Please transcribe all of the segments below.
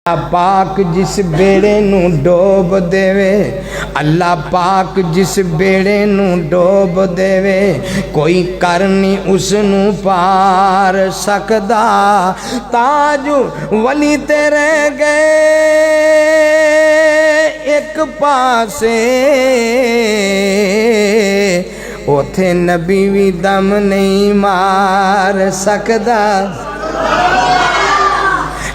पाक जिस बेड़े नू डोब देवे, अल्लाह पाक जिस बेड़े नू डोब देवे, कोई कर नहीं उसनू पार सकदा। ताज वली ते रह गए एक पासे, ओथे नबी भी दम नहीं मार सकदा।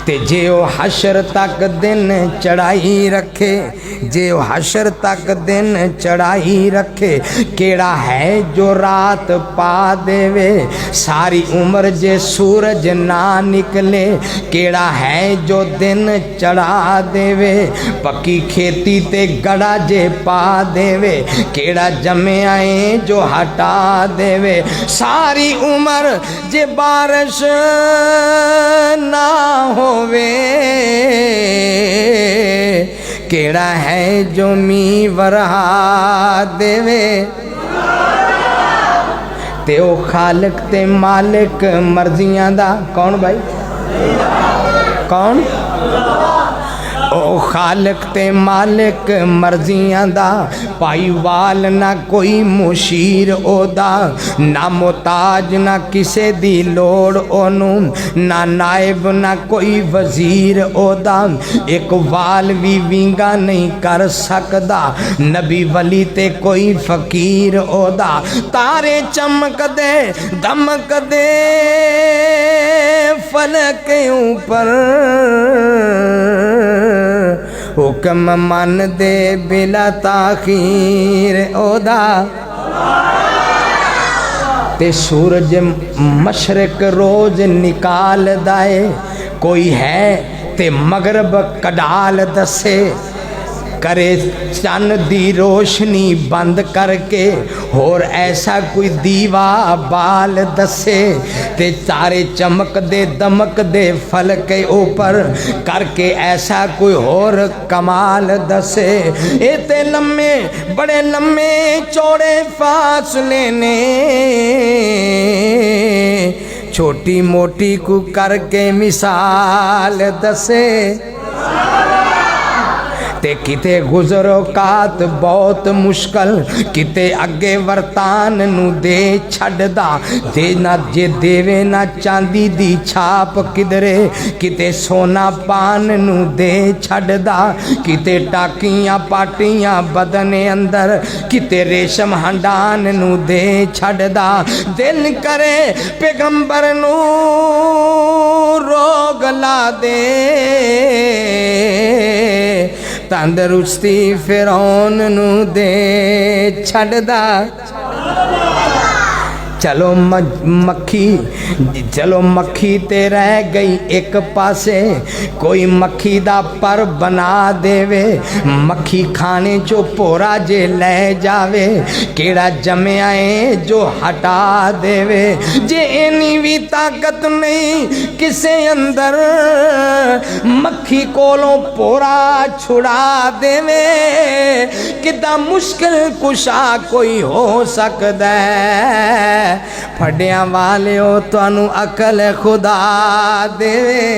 ते जे ओ हशर तक दिन चढ़ाई रखे, जे ओ हशर तक दिन चढ़ाई रखे, केड़ा है जो रात पा देवे। सारी उम्र जे सूरज ना निकले, केड़ा है जो दिन चढ़ा देवे। पक्की खेती ते गड़ा जे पा देवे, केड़ा जमे आए जो हटा देवे। सारी उम्र जे बारिश ना हो वे, केड़ा है जो मी वरहा देवे। ते ओ खालिक ते मालिक मर्जियां दा कौन भाई कौन? ओ खालिक ते मालिक मर्जियां दा, पाईवाल ना कोई मुशीर ओदा, ना मोहताज ना किसे दी लोड़ ओनू, ना नायब ना कोई वजीर ओदा। एक वाल भी विंगा नहीं कर सकदा, नबी वली ते कोई फकीर ओदा। तारे चमकदे दमकदे फलक ऊपर, हुक्म मन दे बिला ताखीर ओदा। ते सूरज मशरक रोज निकाल दाए, कोई है ते मगरब कडाल दसे। करे चन दी रोशनी बंद करके, होर ऐसा कोई दीवा बाल दसे। ते तारे चमक दे दमक दे फल के ऊपर करके ऐसा कोई होर कमाल दसे। ए ते लम्मे बड़े लम्मे चौड़े फासले ने, छोटी मोटी को करके मिसाल दसे। ते किते गुजरो कात बहुत मुश्किल, किते अगे वरतान नू दे छड़दा। जे ना जे देवे ना चांदी दी छाप किधरे, किते सोना पान नू दे छड़दा। किते टाकियां पाटियां बदने अंदर, किते रेशम हंडान नू दे छड़दा। दिल करे पैगंबर नू रोग ला दे, तंदरुस्ती फिरौन नू दे छड़दा। चलो मक्खी चलो मक्खी ते रह गई एक पासे, कोई मक्खी दा पर बना देवे। मक्खी खाने जो पोरा जे ले जावे, केड़ा जमया है जो हटा देवे। जे इनी भी ताकत नहीं किसे अंदर, मक्खी कोलों पोरा छुड़ा देवे। किदा मुश्किल कुशा कोई हो सकदा है, फड़िया वाले हो तुहानू अकल खुदा देवे।